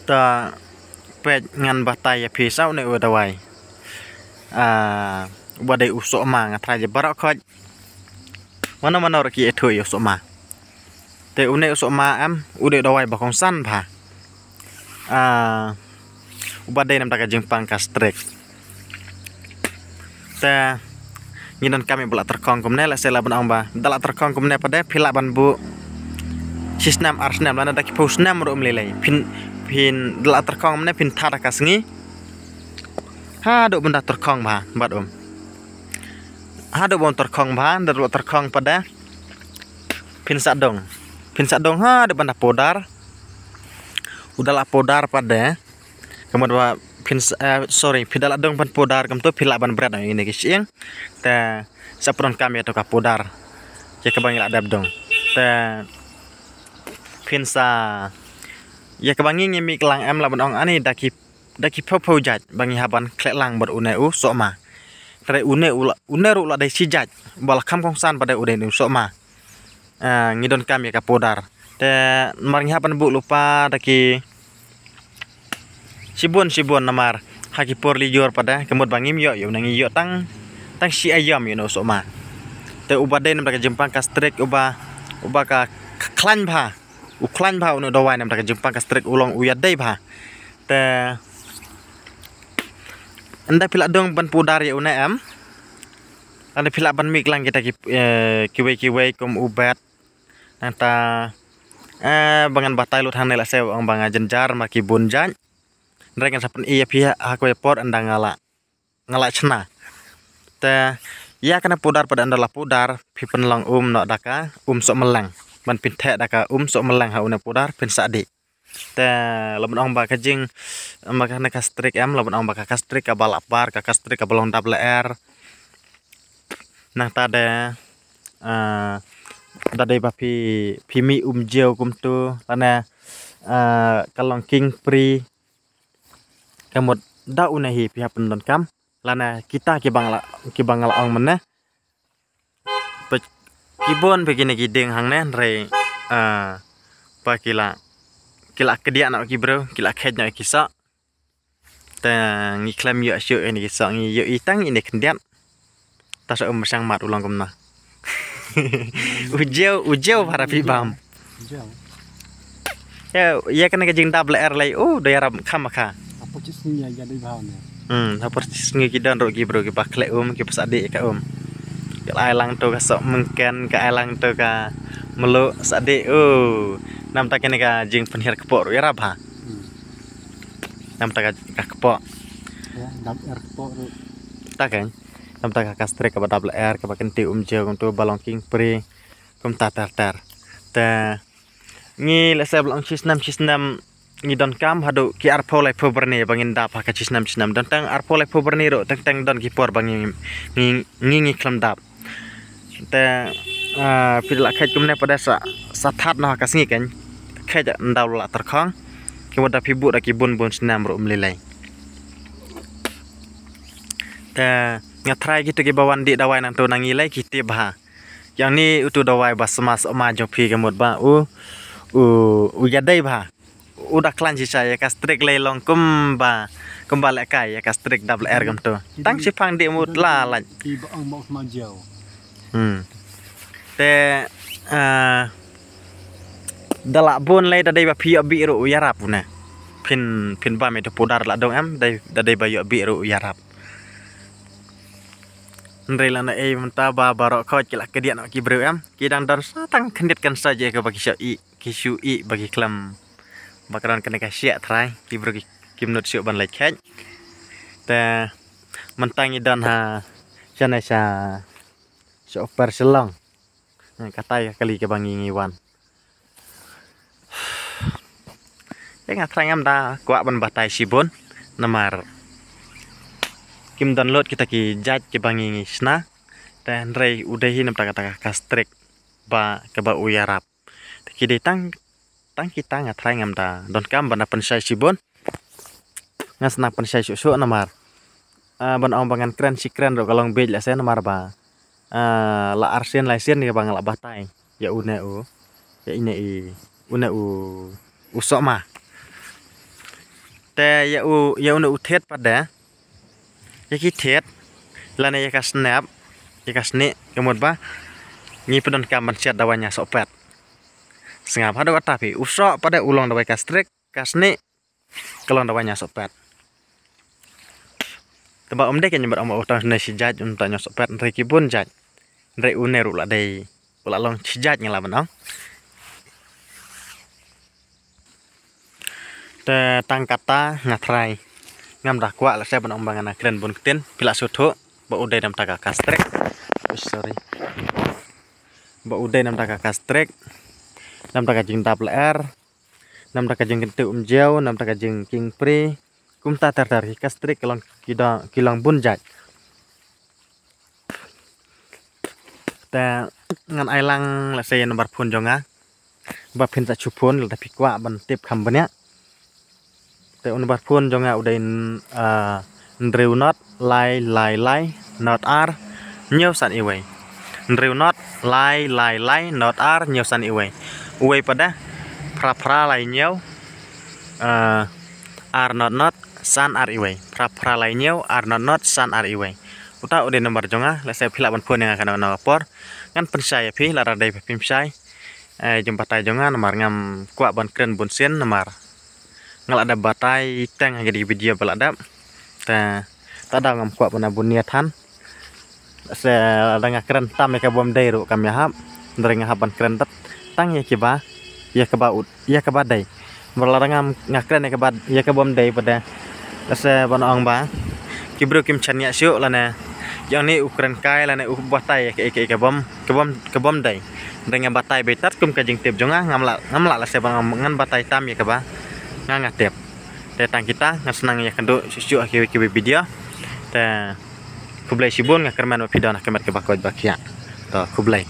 ta pet ngan batai ya pisau ne udawai badai usok ma ngatra je barak khoj mana raki etho usok ma te une usok ma am ude dawai bakong san pha badai nam taka jengpang kastrek ta nginan kami belak terkong kumne la sela ban ba dalak terkong kumne pada phila ban bu sistem arsenal lana dak pusnam ro mlelai pin dalak terkong mne pin thada kasngi ha do benda terkong ba bat ha do bon terkong ba dalak terkong pada pin sadong ha do benda podar udahlah podar pada kemudian pin dalak dong pan podar kam tu phila ban berat ini kisieng ta sapron kami atau kapodar je kabang la dab dong ta pin sa ya kabangi ngemi kelang am la ban ani daki popo jat bangi haban kleklang ber uneu sokma tare uneru la dai sijat bal kham kong san pada uden sokma ngidon kami kapodar ta marngi haban bu lupa daki Sibun namar haki por liur pada kemud bangim yo nangi yo tang si ayam yo no sokma te ubade nam daga jempang kastrek uba ka klan bha uno dawai nam daga jempang kastrek ulong uyadai bha te anda pila dong ban pudar ya una am anda pila ban mik lang kita kiwe kum ubat nanta bangan batai lut hanela sew ang banga jenjar maki bunjan Rekan sapen iya pihak aku por anda ngala cena. Te ya kena pudar pada anda lah pudar pipen long no daka sok melang ban pinthe daka sok melang ha una pudar pin sadi. Te lamun ong ba kajing maka na kastrik am lamun ong ba kastrik ka balak bar ka kastrik ka balong double r. Nah tade tade ba pimi jeu kum tu lana kalong king pri kamut da unahi pihak pendon kam lana kita kibang la ong mena kibon begini gideng hang ne re pa kila kedia nak kibro kila khed nak kisa ta ngi klam yo syu ini kisa ngi yo itang ini kendiat ta so mesang mat ulang kumna ujeu para pibam ya kena kajing double r lai dayaram khamaka Percisnya jadi bahannya. Percisnya kita ro bro ki baklek ki pas adik ka Ka ailang to ka sok mengken ka ailang to ka melu sadik nam ta kene ka jing penhir kepok ya rabha. Nam ta ka kepok. Ya, double R kepok ro. Ta kan. Nam ta ka kastrek ka double R ka kenti je untuk balong king pri kum ta tar. Ta ngi le sebelum cisnam ngidon kam hadu ki arpo lai poberni bangin dap ha cisnam dan tang arpo lai poberni ro tang don ki por bangin ngi klam dap te pidla khet kumne pada sa that no ka singi kan khet ndaw la terkhong ki wada pibu da ki bun snam ro mlilai te ngatrai gitu ki bawan di dawai nang to nangi lai ki tibha yang ni utu dawai basmas ma jopi kemud ba yadai ba udah klan si saya kastrik lelong kembali kai ya kastrik double r gam tu tang si pang di mut la tiba ang mau majau te dalak bon lai dadai ba piyo bi ru yarap na pin ba me to podar la dong am dadai ba yo bi ru yarap Nrela na menta ba barok kau kelak kediak nak kibru am kidang dan satang kenditkan saja ke bagi kisu bagi klam bakaran kena kasih try kibru kimnut siuk ban lekhet ta mentangi dan ha jana sa super selong kata ya kali ke bangi ngiwan ya ngatrai am da kuak ban batai sibon namar kim dan lot kita ki jaj ke bangi ngisna dan rei udahi nam kata kastrik ba ke ba uyarap ki tang kita ngatrai ngam da don kam bana pensai sibon ngasna pensai susu namar ban ong bangan kren si kren ro kalong bej la sen namar ba la arsen la sen ni bang la batai ya une ya ine usok ma te ya unu uthet pada ya kithet lana ya ka snap ya ka sni kemud ba ngi pedon kam siat dawanya sopet sengap hado tapi usok pada ulong dawai ka strek ka sni kelon dawanya sopet teba omde ke nyembar om utang ne si jaj unta nyosopet ndre kibun jaj ndre uneru la dei ula long si jaj ngala benang te tang kata ngatrai ngam dah kuat lah saya benang bangan keren bun ketin pila suthu ba udai nam taka kastrek sorry ba udai nam taka kastrek nam taka jing tap ler nam taka jing kentu jauh nam taka jing king pri kum ta tar kastrek kelon kilang bun jaj ta ngan ailang la saya nomor pun jonga ba pin ta chupon la tapi kwa ban tip khambanya te unbar pun jonga udain ndreu not lai not ar nhiều san iwe ndreu not lai not ar nhiều san iwe uwe pada pra lai nhiều ar not san ar iwe pra lai nhiều ar not san ar iwe uta udain nomor jonga la saya phila ban pun yang akan napor ngan pensai phi la radai pim sai jumpa tai jonga nomor ngam kwa ban kren bun sen nomor ngal ada batai tang di video balada ta tada ngam kwa bana buniatan se ada ngakren tam ya kabom dairu kami hab ndring haban kren tat tang ya kiba ya keba dai berlarang ngakren ya kabom dai pada se bana ong ba kibro kim chanya syu lana yang ni ukren kai lana batai ke kabom dai dengan batai betat kum kajing tip jonga ngamla la se bana ngan batai tam ya keba ngangatep datang kita senang ya kendo susu akhir video ta kublai sibun ngakerman video nak kemat ke bakot bakia to kublai